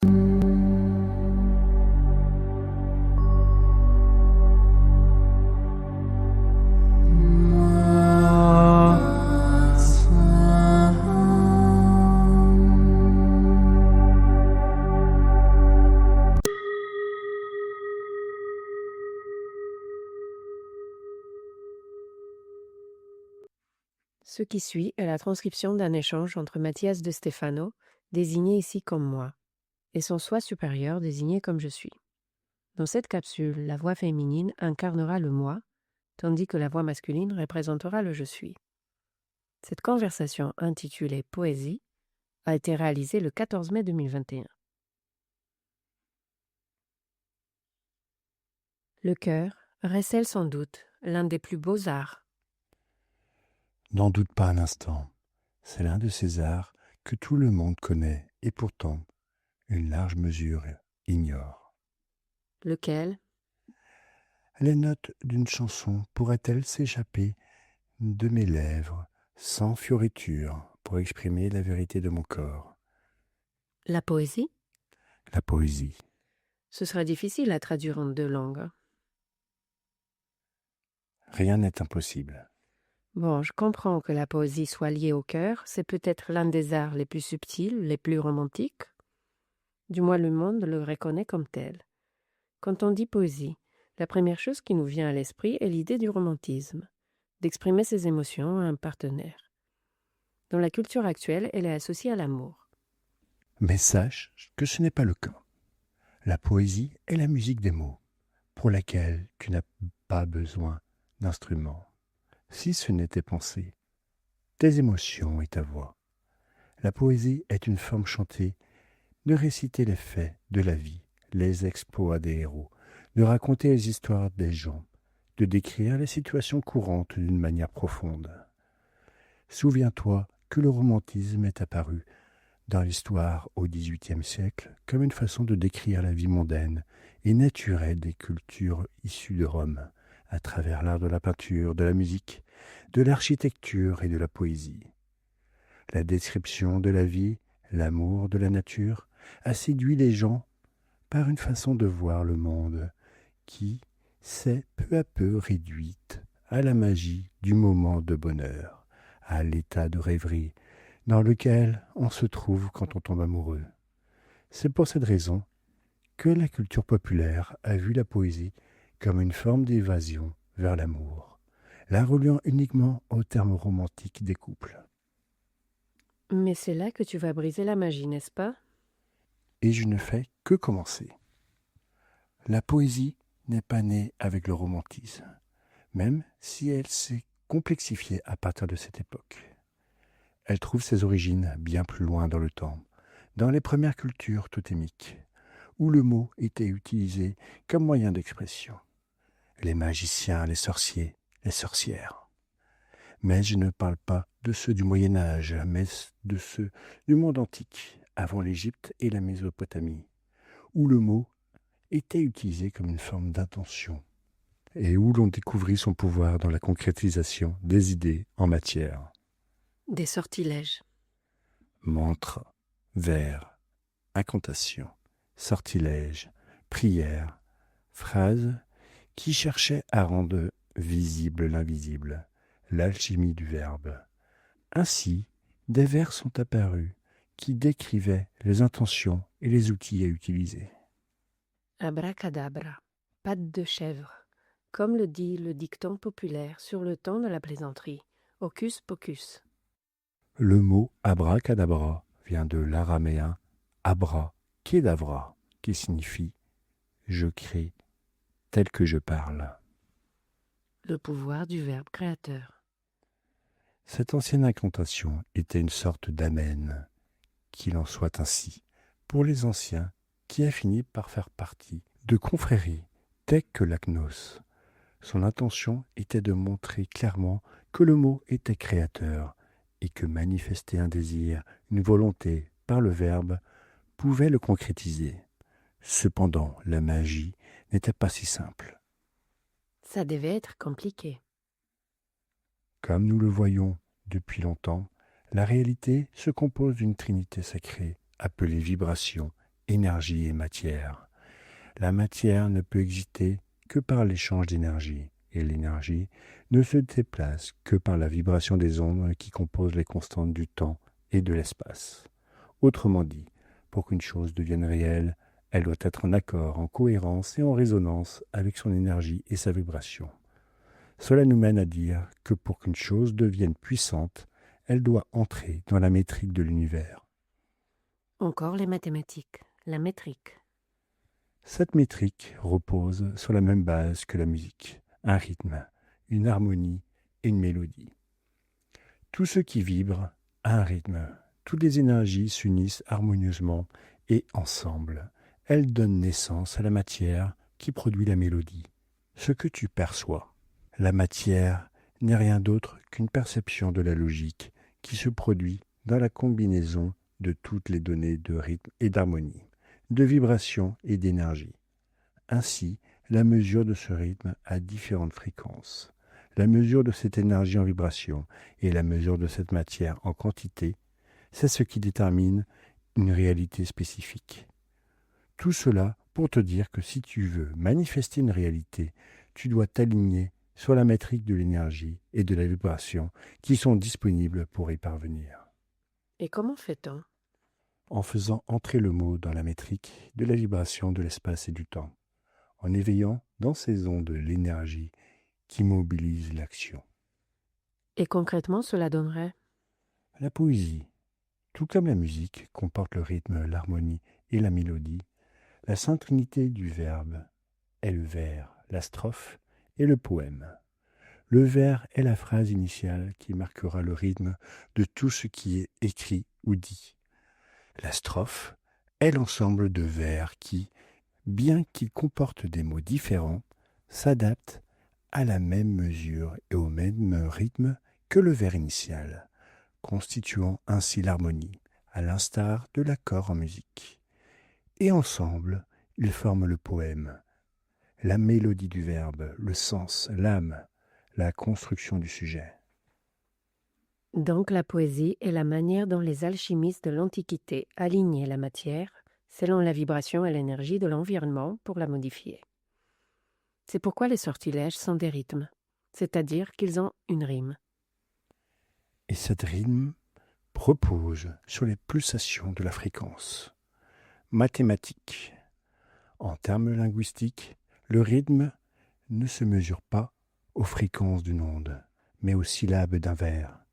Ce qui suit est la transcription d'un échange entre Mathias de Stefano, désigné ici comme moi, et son soi supérieur désigné comme je suis. Dans cette capsule, la voix féminine incarnera le moi, tandis que la voix masculine représentera le je suis. Cette conversation intitulée Poésie a été réalisée le 14 mai 2021. Le cœur recèle sans doute l'un des plus beaux arts. N'en doute pas un instant, c'est l'un de ces arts que tout le monde connaît et pourtant une large mesure ignore. Lequel? Les notes d'une chanson pourraient-elles s'échapper de mes lèvres sans fioriture pour exprimer la vérité de mon corps? La poésie? La poésie. Ce sera difficile à traduire en 2 langues. Rien n'est impossible. Bon, je comprends que la poésie soit liée au cœur, c'est peut-être l'un des arts les plus subtils, les plus romantiques. Du moins le monde le reconnaît comme tel. Quand on dit poésie, la première chose qui nous vient à l'esprit est l'idée du romantisme, d'exprimer ses émotions à un partenaire. Dans la culture actuelle, elle est associée à l'amour. Mais sache que ce n'est pas le cas. La poésie est la musique des mots, pour laquelle tu n'as pas besoin d'instruments. Si ce n'était pensé, tes émotions et ta voix. La poésie est une forme chantée de réciter les faits de la vie, les exploits des héros, de raconter les histoires des gens, de décrire les situations courantes d'une manière profonde. Souviens-toi que le romantisme est apparu dans l'histoire au XVIIIe siècle comme une façon de décrire la vie mondaine et naturelle des cultures issues de Rome, à travers l'art de la peinture, de la musique, de l'architecture et de la poésie. La description de la vie, l'amour de la nature, a séduit les gens par une façon de voir le monde qui s'est peu à peu réduite à la magie du moment de bonheur, à l'état de rêverie dans lequel on se trouve quand on tombe amoureux. C'est pour cette raison que la culture populaire a vu la poésie comme une forme d'évasion vers l'amour, la reliant uniquement au terme romantique des couples. Mais c'est là que tu vas briser la magie, n'est-ce pas? Et je ne fais que commencer. La poésie n'est pas née avec le romantisme, même si elle s'est complexifiée à partir de cette époque. Elle trouve ses origines bien plus loin dans le temps, dans les premières cultures totémiques, où le mot était utilisé comme moyen d'expression. Les magiciens, les sorciers, les sorcières. Mais je ne parle pas de ceux du Moyen-Âge, mais de ceux du monde antique, avant l'Égypte et la Mésopotamie, où le mot était utilisé comme une forme d'intention, et où l'on découvrit son pouvoir dans la concrétisation des idées en matière. Des sortilèges. Mantre, vers, incantation, sortilège, prière, phrases qui cherchaient à rendre visible l'invisible, l'alchimie du verbe. Ainsi, des vers sont apparus qui décrivaient les intentions et les outils à utiliser. Abracadabra, patte de chèvre, comme le dit le dicton populaire sur le ton de la plaisanterie, hocus pocus. Le mot abracadabra vient de l'araméen abra kedavra, qui signifie « je crée tel que je parle ». Le pouvoir du verbe créateur. Cette ancienne incantation était une sorte d'amen, qu'il en soit ainsi, pour les anciens qui a fini par faire partie de confréries telles que l'Aknos. Son intention était de montrer clairement que le mot était créateur et que manifester un désir, une volonté par le verbe pouvait le concrétiser. Cependant, la magie n'était pas si simple. Ça devait être compliqué. Comme nous le voyons depuis longtemps, la réalité se compose d'une trinité sacrée appelée vibration, énergie et matière. La matière ne peut exister que par l'échange d'énergie, et l'énergie ne se déplace que par la vibration des ondes qui composent les constantes du temps et de l'espace. Autrement dit, pour qu'une chose devienne réelle, elle doit être en accord, en cohérence et en résonance avec son énergie et sa vibration. Cela nous mène à dire que pour qu'une chose devienne puissante, elle doit entrer dans la métrique de l'univers. Encore les mathématiques, la métrique. Cette métrique repose sur la même base que la musique, un rythme, une harmonie et une mélodie. Tout ce qui vibre a un rythme. Toutes les énergies s'unissent harmonieusement et ensemble. Elles donnent naissance à la matière qui produit la mélodie. Ce que tu perçois, la matière n'est rien d'autre qu'une perception de la logique qui se produit dans la combinaison de toutes les données de rythme et d'harmonie, de vibration et d'énergie. Ainsi, la mesure de ce rythme a différentes fréquences. La mesure de cette énergie en vibration et la mesure de cette matière en quantité, c'est ce qui détermine une réalité spécifique. Tout cela pour te dire que si tu veux manifester une réalité, tu dois t'aligner sur la métrique de l'énergie et de la vibration qui sont disponibles pour y parvenir. Et comment fait-on? En faisant entrer le mot dans la métrique de la vibration de l'espace et du temps, en éveillant dans ces ondes l'énergie qui mobilise l'action. Et concrètement, cela donnerait? La poésie, tout comme la musique, comporte le rythme, l'harmonie et la mélodie. La sainte trinité du verbe est le vers, la strophe et le poème. Le vers est la phrase initiale qui marquera le rythme de tout ce qui est écrit ou dit. La strophe est l'ensemble de vers qui, bien qu'ils comportent des mots différents, s'adaptent à la même mesure et au même rythme que le vers initial, constituant ainsi l'harmonie, à l'instar de l'accord en musique. Et ensemble, ils forment le poème, la mélodie du verbe, le sens, l'âme, la construction du sujet. Donc la poésie est la manière dont les alchimistes de l'Antiquité alignaient la matière selon la vibration et l'énergie de l'environnement pour la modifier. C'est pourquoi les sortilèges sont des rythmes, c'est-à-dire qu'ils ont une rime. Et cette rime repose sur les pulsations de la fréquence. Mathématique. En termes linguistiques, le rythme ne se mesure pas aux fréquences d'une onde, mais aux syllabes d'un vers.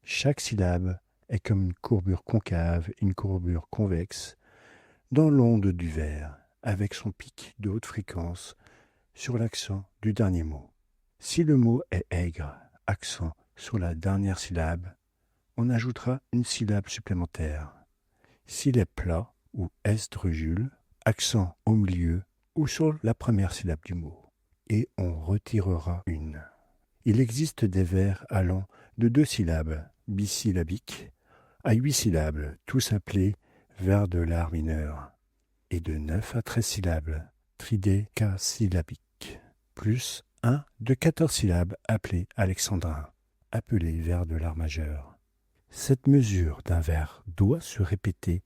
Chaque syllabe est comme une courbure concave et une courbure convexe dans l'onde du vers, avec son pic de haute fréquence sur l'accent du dernier mot. Si le mot est aigre, accent sur la dernière syllabe, on ajoutera une syllabe supplémentaire. S'il est plat ou esdrugule, accent au milieu ou sur la première syllabe du mot, et on retirera une. Il existe des vers allant de 2 syllabes, bisyllabiques, à 8 syllabes, tous appelés vers de l'art mineur, et de 9 à 13 syllabes, tridécasyllabiques, plus un de 14 syllabes appelé alexandrin, appelé vers de l'art majeur. Cette mesure d'un vers doit se répéter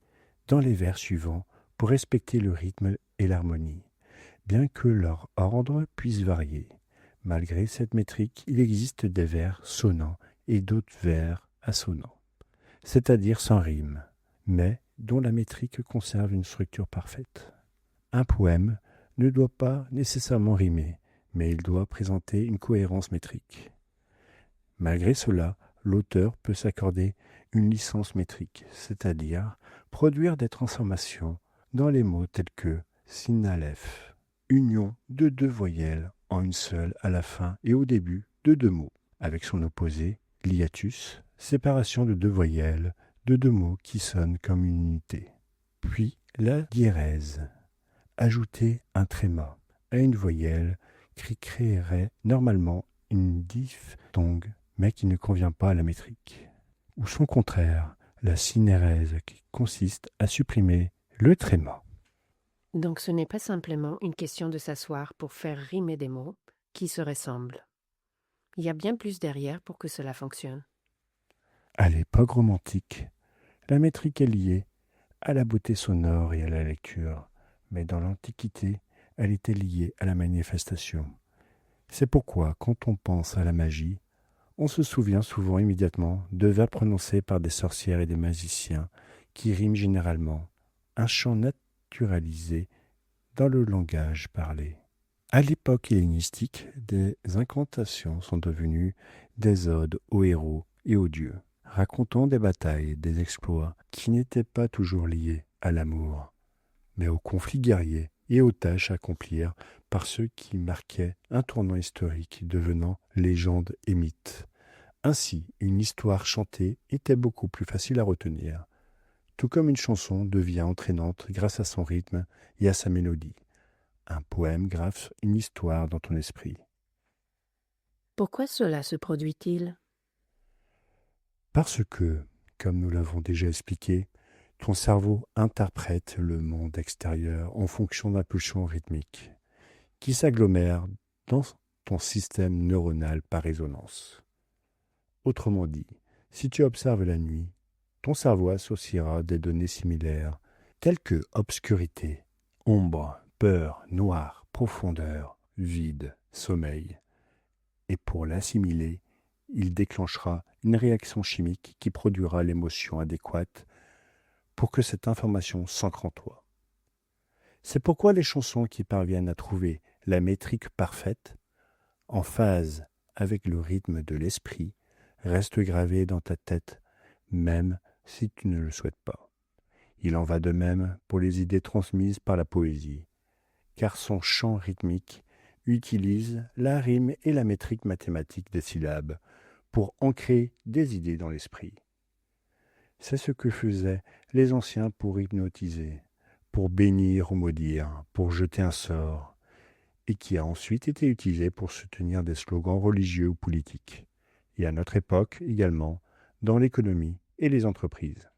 dans les vers suivants pour respecter le rythme et l'harmonie, bien que leur ordre puisse varier. Malgré cette métrique, il existe des vers sonnants et d'autres vers assonants, c'est-à-dire sans rime, mais dont la métrique conserve une structure parfaite. Un poème ne doit pas nécessairement rimer, mais il doit présenter une cohérence métrique. Malgré cela, l'auteur peut s'accorder une licence métrique, c'est-à-dire produire des transformations dans les mots tels que sin-aleph, union de 2 voyelles en une seule à la fin et au début de 2 mots, avec son opposé, l'hiatus, séparation de 2 voyelles de 2 mots qui sonnent comme une unité. Puis la diérèse, ajouter un tréma à une voyelle qui créerait normalement une diphtongue, mais qui ne convient pas à la métrique. Ou son contraire, la synérèse, qui consiste à supprimer le tréma. Donc ce n'est pas simplement une question de s'asseoir pour faire rimer des mots qui se ressemblent. Il y a bien plus derrière pour que cela fonctionne. À l'époque romantique, la métrique est liée à la beauté sonore et à la lecture, mais dans l'Antiquité, elle était liée à la manifestation. C'est pourquoi, quand on pense à la magie, on se souvient souvent immédiatement de vers prononcés par des sorcières et des magiciens qui riment généralement, un chant naturalisé dans le langage parlé. À l'époque hellénistique, des incantations sont devenues des odes aux héros et aux dieux, racontant des batailles, des exploits qui n'étaient pas toujours liés à l'amour, mais aux conflits guerriers et aux tâches à accomplir par ceux qui marquaient un tournant historique devenant légende et mythe. Ainsi, une histoire chantée était beaucoup plus facile à retenir, tout comme une chanson devient entraînante grâce à son rythme et à sa mélodie. Un poème grave une histoire dans ton esprit. Pourquoi cela se produit-il? Parce que, comme nous l'avons déjà expliqué, ton cerveau interprète le monde extérieur en fonction d'impulsions rythmiques qui s'agglomèrent dans ton système neuronal par résonance. Autrement dit, si tu observes la nuit, ton cerveau associera des données similaires telles que obscurité, ombre, peur, noir, profondeur, vide, sommeil. Et pour l'assimiler, il déclenchera une réaction chimique qui produira l'émotion adéquate pour que cette information s'ancre en toi. C'est pourquoi les chansons qui parviennent à trouver la métrique parfaite, en phase avec le rythme de l'esprit, restent gravées dans ta tête, même si tu ne le souhaites pas. Il en va de même pour les idées transmises par la poésie, car son chant rythmique utilise la rime et la métrique mathématique des syllabes pour ancrer des idées dans l'esprit. C'est ce que faisaient les anciens pour hypnotiser, pour bénir ou maudire, pour jeter un sort, et qui a ensuite été utilisé pour soutenir des slogans religieux ou politiques, et à notre époque également dans l'économie et les entreprises.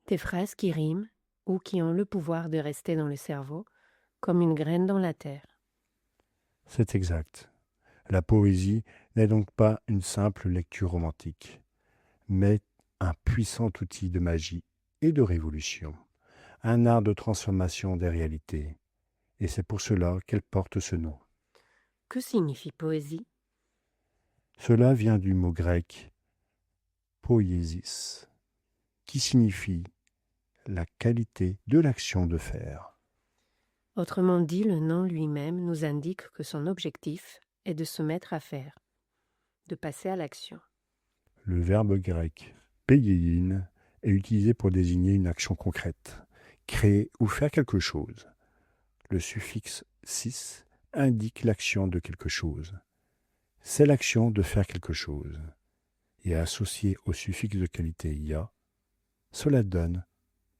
Des phrases qui riment ou qui ont le pouvoir de rester dans le cerveau, comme une graine dans la terre. C'est exact. La poésie n'est donc pas une simple lecture romantique, mais un puissant outil de magie et de révolution, un art de transformation des réalités, et c'est pour cela qu'elle porte ce nom. Que signifie poésie? Cela vient du mot grec poiesis, qui signifie la qualité de l'action de faire. Autrement dit, le nom lui-même nous indique que son objectif est de se mettre à faire, de passer à l'action. Le verbe grec peiein est utilisé pour désigner une action concrète, créer ou faire quelque chose. Le suffixe cis indique l'action de quelque chose. C'est l'action de faire quelque chose. Et associé au suffixe de qualité ia, cela donne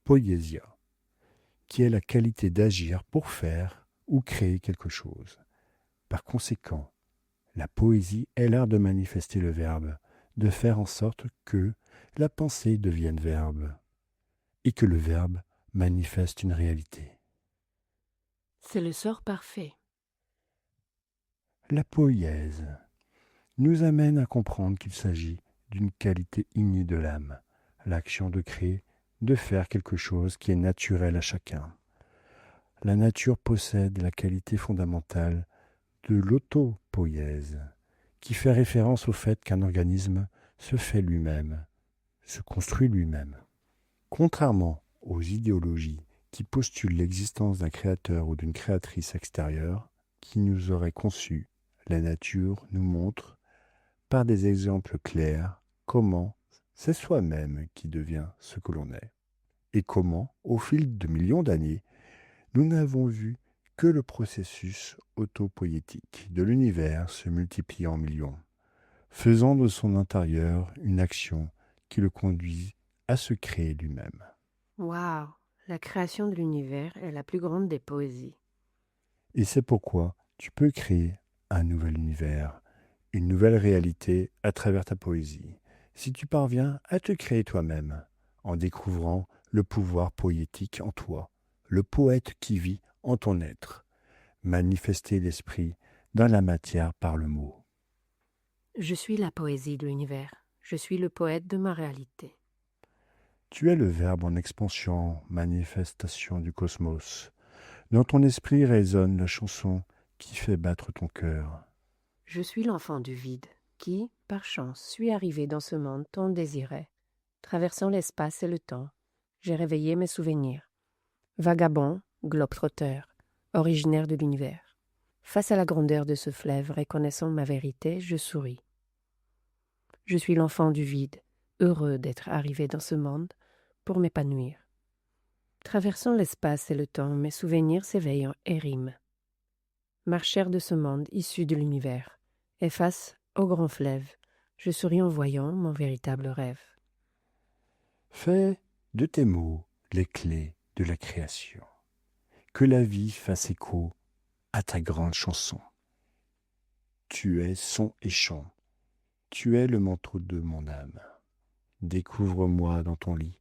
poiesia, qui est la qualité d'agir pour faire ou créer quelque chose. Par conséquent, la poésie est l'art de manifester le verbe, de faire en sorte que la pensée devienne verbe, et que le verbe manifeste une réalité. C'est le sort parfait. La poïèse nous amène à comprendre qu'il s'agit d'une qualité innée de l'âme, l'action de créer, de faire quelque chose qui est naturel à chacun. La nature possède la qualité fondamentale de l'autopoïèse, qui fait référence au fait qu'un organisme se fait lui-même, se construit lui-même. Contrairement aux idéologies qui postulent l'existence d'un créateur ou d'une créatrice extérieure qui nous aurait conçus, la nature nous montre, par des exemples clairs, comment c'est soi-même qui devient ce que l'on est, et comment, au fil de millions d'années, nous n'avons vu que le processus autopoïétique de l'univers se multiplie en millions, faisant de son intérieur une action qui le conduit à se créer lui-même. Waouh! La création de l'univers est la plus grande des poésies. Et c'est pourquoi tu peux créer un nouvel univers, une nouvelle réalité à travers ta poésie, si tu parviens à te créer toi-même, en découvrant le pouvoir poétique en toi, le poète qui vit en ton être, manifester l'esprit dans la matière par le mot. Je suis la poésie de l'univers. Je suis le poète de ma réalité. Tu es le Verbe en expansion, manifestation du cosmos. Dans ton esprit résonne la chanson qui fait battre ton cœur. Je suis l'enfant du vide, qui, par chance, suis arrivé dans ce monde tant désiré. Traversant l'espace et le temps, j'ai réveillé mes souvenirs. Vagabond, globe-trotteur, originaire de l'univers. Face à la grandeur de ce fleuve, reconnaissant ma vérité, je souris. Je suis l'enfant du vide, heureux d'être arrivé dans ce monde pour m'épanouir. Traversant l'espace et le temps, mes souvenirs s'éveillent et riment. Marcheur de ce monde issu de l'univers, et face au grand fleuve, je souris en voyant mon véritable rêve. Fais de tes mots les clés de la création. Que la vie fasse écho à ta grande chanson. Tu es son et chant. Tu es le manteau de mon âme. Découvre-moi dans ton lit,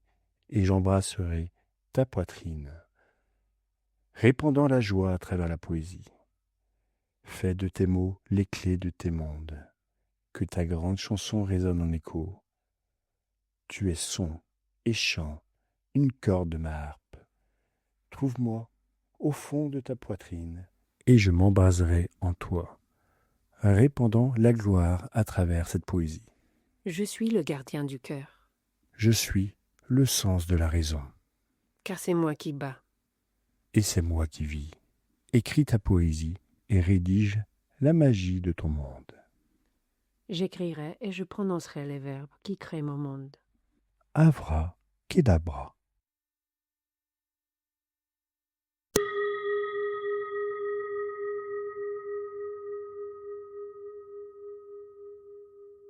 et j'embrasserai ta poitrine, répandant la joie à travers la poésie. Fais de tes mots les clés de tes mondes. Que ta grande chanson résonne en écho. Tu es son et chant, une corde de ma harpe. Trouve-moi au fond de ta poitrine, et je m'embraserai en toi, répandant la gloire à travers cette poésie. Je suis le gardien du cœur, Je suis le sens de la raison, car c'est moi qui bats. et c'est moi qui vis. Écris ta poésie et rédige la magie de ton monde. J'écrirai et je prononcerai les verbes qui créent mon monde. Avra Kedabra.